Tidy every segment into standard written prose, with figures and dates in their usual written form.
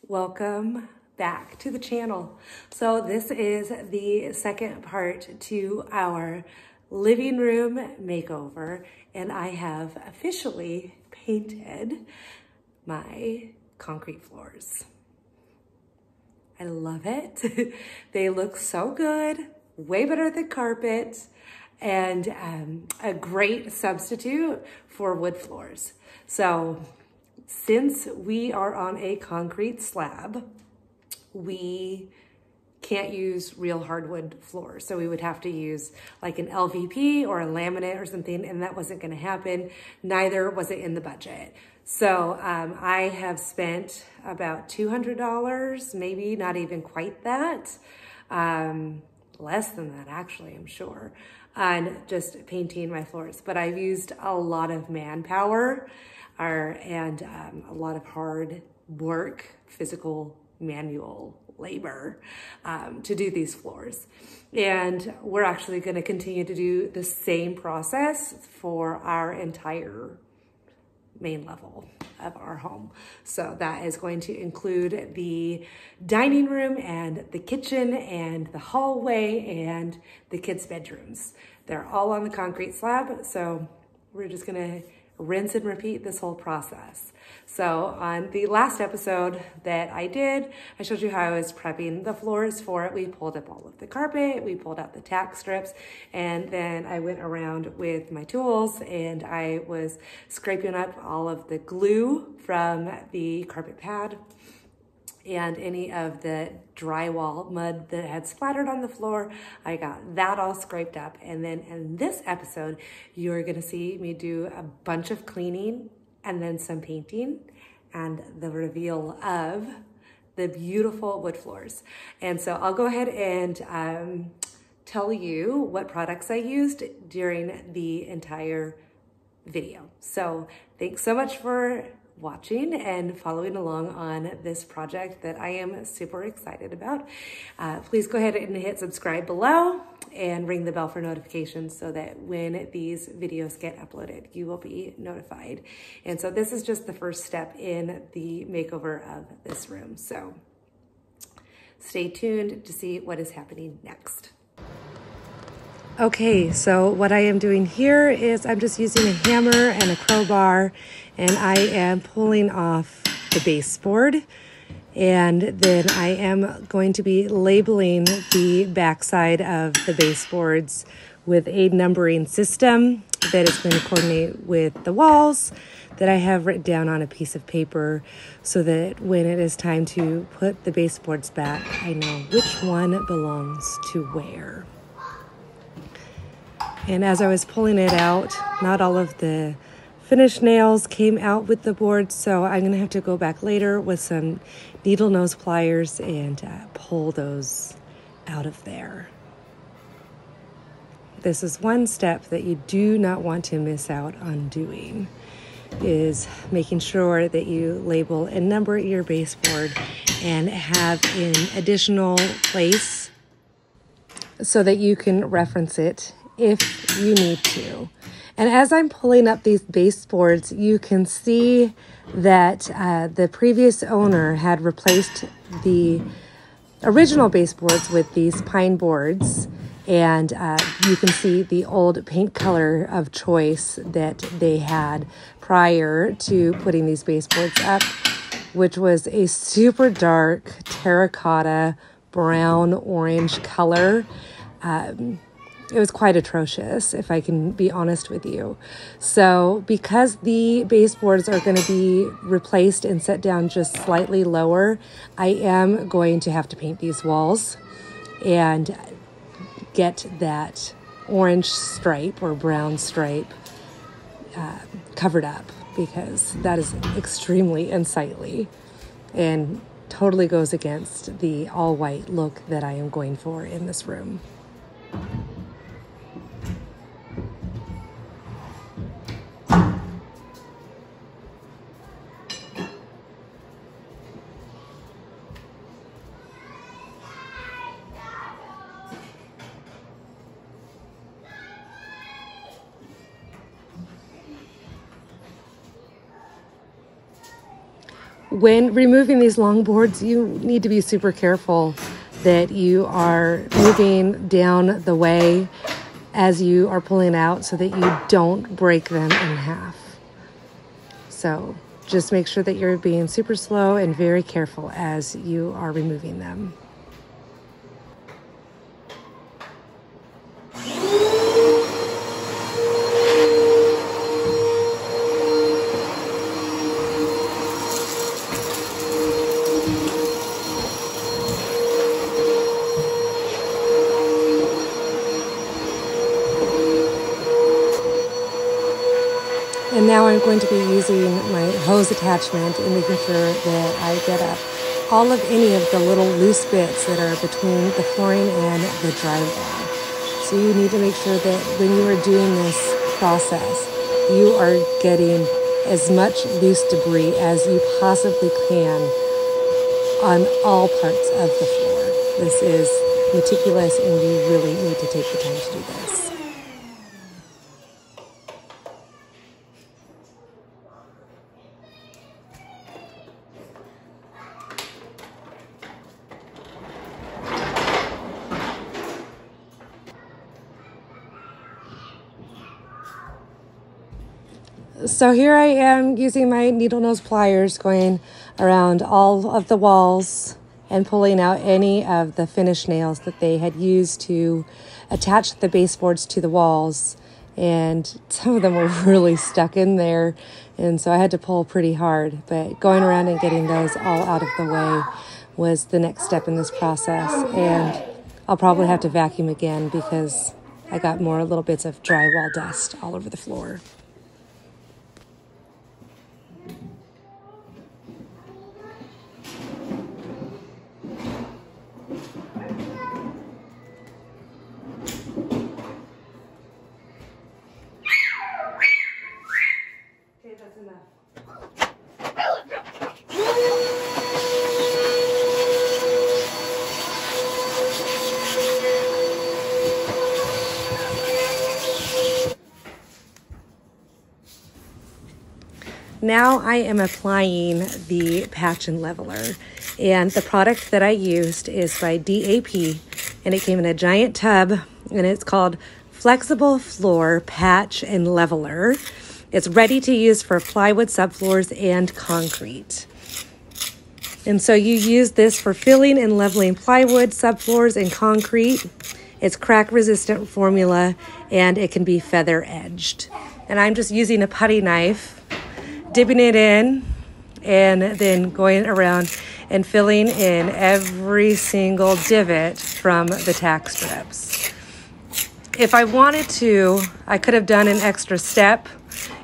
Welcome back to the channel. So this is the second part to our living room makeover, and I have officially painted my concrete floors. I love it. They look so good, way better than carpet, and a great substitute for wood floors. So since we are on a concrete slab, we can't use real hardwood floors. So we would have to use like an LVP or a laminate or something, and that wasn't gonna happen. Neither was it in the budget. So I have spent about $200, maybe not even quite that, less than that actually, I'm sure, on just painting my floors. But I've used a lot of manpower and a lot of hard work, physical, manual labor to do these floors. And we're actually going to continue to do the same process for our entire main level of our home. So that is going to include the dining room and the kitchen and the hallway and the kids' bedrooms. They're all on the concrete slab, so we're just gonna rinse and repeat this whole process. So on the last episode that I did, I showed you how I was prepping the floors for it. We pulled up all of the carpet, we pulled out the tack strips, and then I went around with my tools and I was scraping up all of the glue from the carpet pad and any of the drywall mud that had splattered on the floor. I got that all scraped up. And then in this episode, you're gonna see me do a bunch of cleaning and then some painting and the reveal of the beautiful wood floors. And so I'll go ahead and tell you what products I used during the entire video. So thanks so much for watching and following along on this project that I am super excited about. Please go ahead and hit subscribe below and ring the bell for notifications so that when these videos get uploaded, you will be notified. And so this is just the first step in the makeover of this room. So stay tuned to see what is happening next. Okay, so what I am doing here is I'm just using a hammer and a crowbar, and I am pulling off the baseboard, and then I am going to be labeling the backside of the baseboards with a numbering system that is going to coordinate with the walls that I have written down on a piece of paper, so that when it is time to put the baseboards back, I know which one belongs to where. And as I was pulling it out, not all of the finished nails came out with the board, so I'm gonna have to go back later with some needle nose pliers and pull those out of there. This is one step that you do not want to miss out on doing, is making sure that you label and number your baseboard and have an additional place so that you can reference it if you need to. And as I'm pulling up these baseboards, you can see that the previous owner had replaced the original baseboards with these pine boards, and you can see the old paint color of choice that they had prior to putting these baseboards up, which was a super dark terracotta brown orange color. It was quite atrocious, if I can be honest with you. So because the baseboards are going to be replaced and set down just slightly lower, I am going to have to paint these walls and get that orange stripe or brown stripe covered up, because that is extremely unsightly and totally goes against the all-white look that I am going for in this room. When removing these long boards, you need to be super careful that you are moving down the way as you are pulling out so that you don't break them in half. So just make sure that you're being super slow and very careful as you are removing them. And now I'm going to be using my hose attachment and making sure that I get up all of any of the little loose bits that are between the flooring and the drywall. So you need to make sure that when you are doing this process, you are getting as much loose debris as you possibly can on all parts of the floor. This is meticulous and you really need to take the time to do this. So here I am using my needle nose pliers, going around all of the walls and pulling out any of the finish nails that they had used to attach the baseboards to the walls. And some of them were really stuck in there, and so I had to pull pretty hard. But going around and getting those all out of the way was the next step in this process. And I'll probably have to vacuum again because I got more little bits of drywall dust all over the floor. Now I am applying the patch and leveler, and the product that I used is by DAP, and it came in a giant tub, and it's called Flexible Floor Patch and Leveler. It's ready to use for plywood subfloors and concrete. And so you use this for filling and leveling plywood subfloors and concrete. It's crack resistant formula, and it can be feather edged. And I'm just using a putty knife, dipping it in, and then going around and filling in every single divot from the tack strips. If I wanted to, I could have done an extra step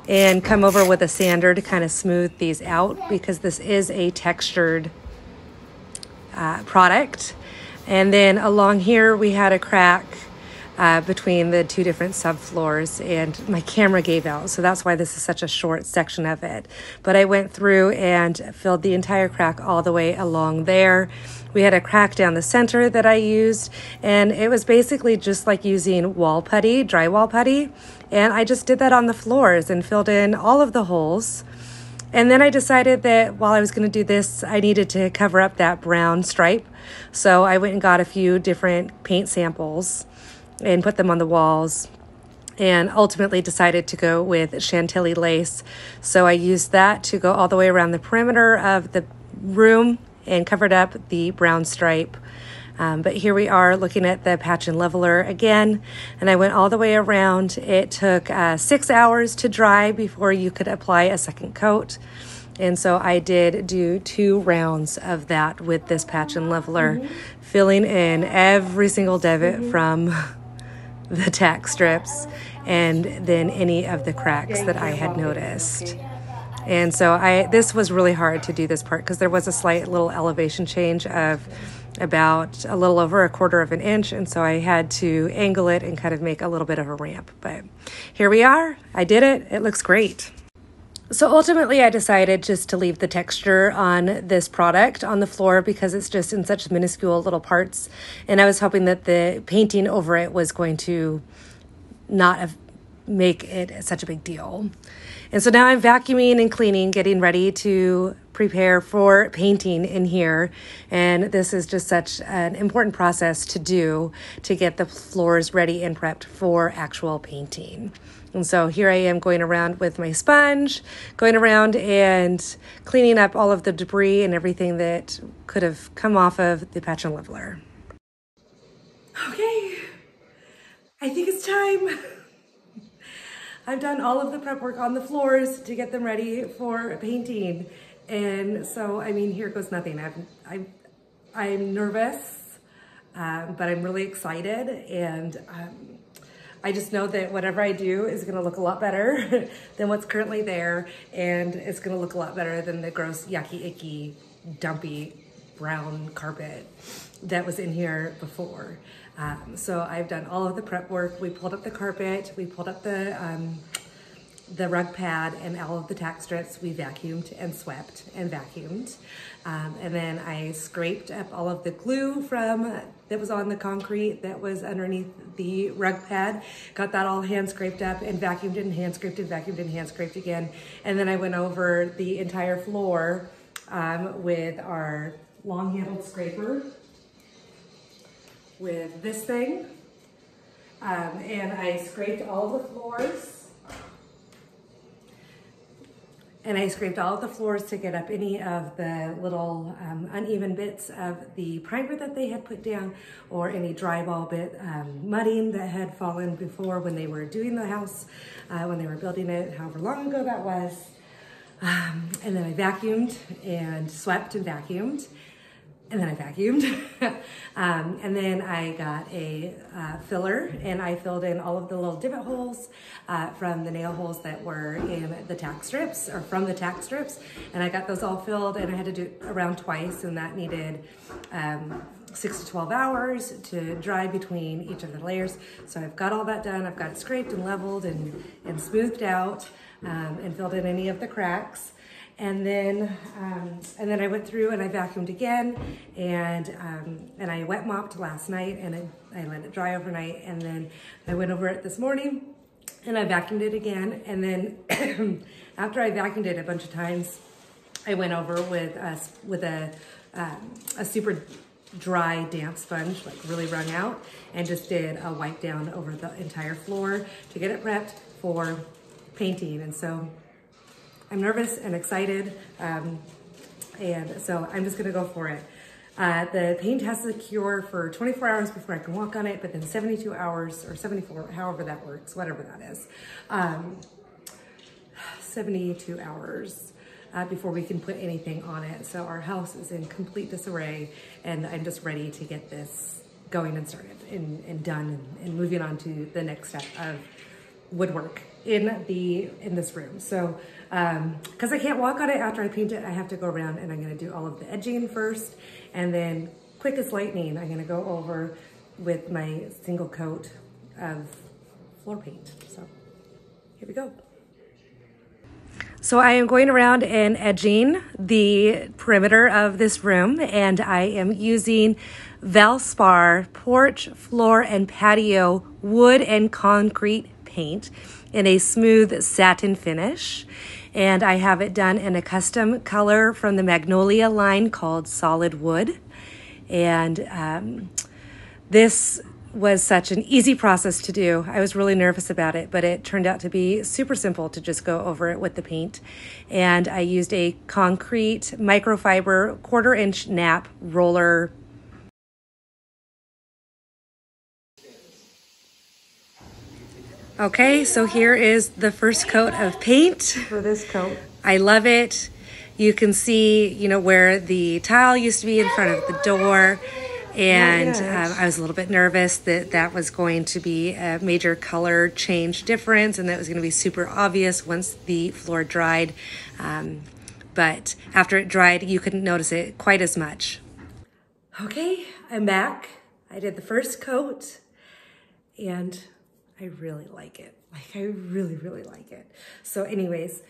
and come over with a sander to kind of smooth these out, because this is a textured product. And then along here we had a crack between the two different subfloors, and my camera gave out, so that's why this is such a short section of it. But I went through and filled the entire crack all the way along there. We had a crack down the center that I used, and it was basically just like using wall putty, drywall putty, and I just did that on the floors and filled in all of the holes. And then I decided that while I was going to do this, I needed to cover up that brown stripe, so I went and got a few different paint samples and put them on the walls, and ultimately decided to go with Chantilly lace. So I used that to go all the way around the perimeter of the room and covered up the brown stripe. But here we are looking at the patch and leveler again, and I went all the way around. It took 6 hours to dry before you could apply a second coat. And so I did do 2 rounds of that with this patch and leveler, filling in every single divot from the tack strips and then any of the cracks that I had noticed. And so this was really hard to do this part because there was a slight little elevation change of about a little over 1/4 of an inch, and so I had to angle it and kind of make a little bit of a ramp. But here we are. I did it. It looks great. So ultimately I decided just to leave the texture on this product on the floor because it's just in such minuscule little parts, and I was hoping that the painting over it was going to not make it such a big deal. And so now I'm vacuuming and cleaning, getting ready to prepare for painting in here. And this is just such an important process to do to get the floors ready and prepped for actual painting. And so here I am going around with my sponge, going around and cleaning up all of the debris and everything that could have come off of the patch and leveler. Okay, I think it's time. I've done all of the prep work on the floors to get them ready for painting. And so, I mean, here goes nothing. I'm nervous, but I'm really excited. And I just know that whatever I do is gonna look a lot better than what's currently there. And it's gonna look a lot better than the gross, yucky, icky, dumpy brown carpet that was in here before. So I've done all of the prep work. We pulled up the carpet, we pulled up the rug pad and all of the tack strips. We vacuumed and swept and vacuumed. And then I scraped up all of the glue that was on the concrete that was underneath the rug pad. Got that all hand scraped up and vacuumed and hand scraped and vacuumed and hand scraped again. And then I went over the entire floor with our long handled scraper with this thing. And I scraped all the floors. And I scraped all of the floors to get up any of the little uneven bits of the primer that they had put down, or any drywall bit mudding that had fallen before when they were doing the house, when they were building it, however long ago that was. And then I vacuumed and swept and vacuumed. And then I vacuumed. And then I got a filler, and I filled in all of the little divot holes from the nail holes that were in the tack strips, or from the tack strips. And I got those all filled, and I had to do it around twice, and that needed 6 to 12 hours to dry between each of the layers. So I've got all that done. I've got it scraped and leveled and smoothed out, and filled in any of the cracks. And then I went through and I vacuumed again, and I wet mopped last night, and I let it dry overnight. And then I went over it this morning and I vacuumed it again. And then after I vacuumed it a bunch of times, I went over with a super dry, damp sponge, like really wrung out, and just did a wipe down over the entire floor to get it prepped for painting. And so I'm nervous and excited, and so I'm just gonna go for it. The paint has to cure for 24 hours before I can walk on it, but then 72 hours, or 74, however that works, whatever that is, 72 hours before we can put anything on it. So our house is in complete disarray, and I'm just ready to get this going and started and done, and moving on to the next step of woodwork in this room. So because I can't walk on it after I paint it, I have to go around, and I'm going to do all of the edging first, and then quick as lightning, I'm going to go over with my single coat of floor paint. So here we go. So I am going around and edging the perimeter of this room, and I am using Valspar porch, floor, and patio wood and concrete paint in a smooth satin finish. And I have it done in a custom color from the Magnolia line called Solid Wood. And this was such an easy process to do. I was really nervous about it, but it turned out to be super simple to just go over it with the paint. And I used a concrete microfiber 1/4-inch nap roller. Okay, so here is the first coat of paint for this coat. I love it. You can see, you know, where the tile used to be in front of the door. And I was a little bit nervous that that was going to be a major color change difference, and that was going to be super obvious once the floor dried. But after it dried, you couldn't notice it quite as much. Okay, I'm back. I did the first coat, and I really like it. Like, I really, really like it. So anyways,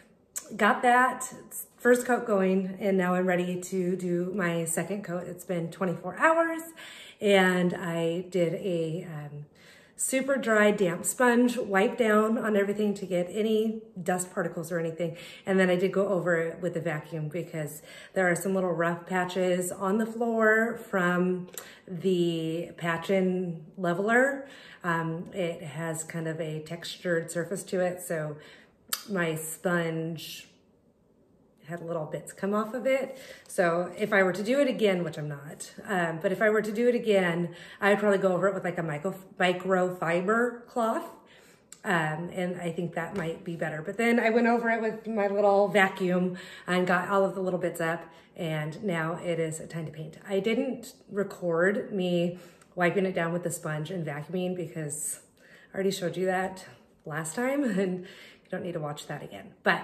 got that first coat going, and now I'm ready to do my second coat. It's been 24 hours, and I did a super dry, damp sponge, wipe down on everything to get any dust particles or anything. And then I did go over it with a vacuum because there are some little rough patches on the floor from the patch-in leveler. It has kind of a textured surface to it, so my sponge had little bits come off of it. So if I were to do it again, which I'm not, but if I were to do it again, I would probably go over it with like a microfiber cloth. And I think that might be better. But then I went over it with my little vacuum and got all of the little bits up, and now it is time to paint. I didn't record me wiping it down with the sponge and vacuuming because I already showed you that last time and you don't need to watch that again. But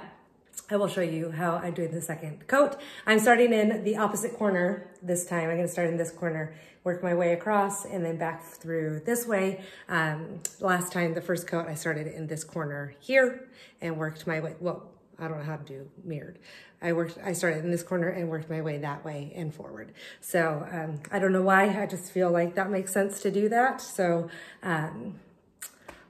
I will show you how I'm doing the second coat. I'm starting in the opposite corner this time. I'm gonna start in this corner, work my way across, and then back through this way. Last time, the first coat, I started in this corner here and worked my way, well, I don't know how to do mirrored. I started in this corner and worked my way that way and forward. So I don't know why, I just feel like that makes sense to do that. So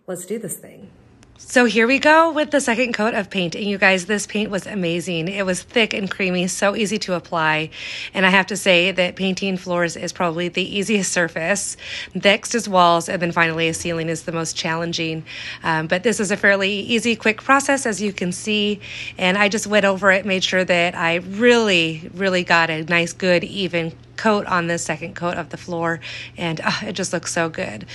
let's do this thing. So here we go with the second coat of paint. And you guys, this paint was amazing. It was thick and creamy, so easy to apply. And I have to say that painting floors is probably the easiest surface. Next is walls, and then finally a ceiling is the most challenging. But this is a fairly easy, quick process, as you can see. And I just went over it, made sure that I really, really got a nice, good, even coat on this second coat of the floor. And it just looks so good.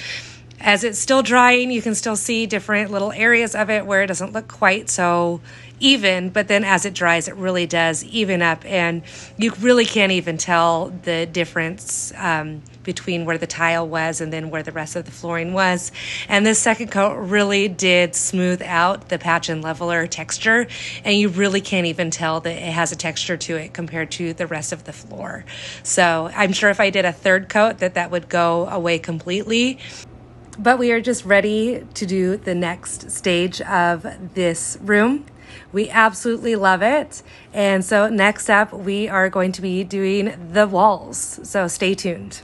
As it's still drying, you can still see different little areas of it where it doesn't look quite so even, but then as it dries, it really does even up, and you really can't even tell the difference between where the tile was and then where the rest of the flooring was. And this second coat really did smooth out the patch and leveler texture, and you really can't even tell that it has a texture to it compared to the rest of the floor. So I'm sure if I did a third coat that would go away completely. But we are just ready to do the next stage of this room. We absolutely love it. And so next up, we are going to be doing the walls. So stay tuned.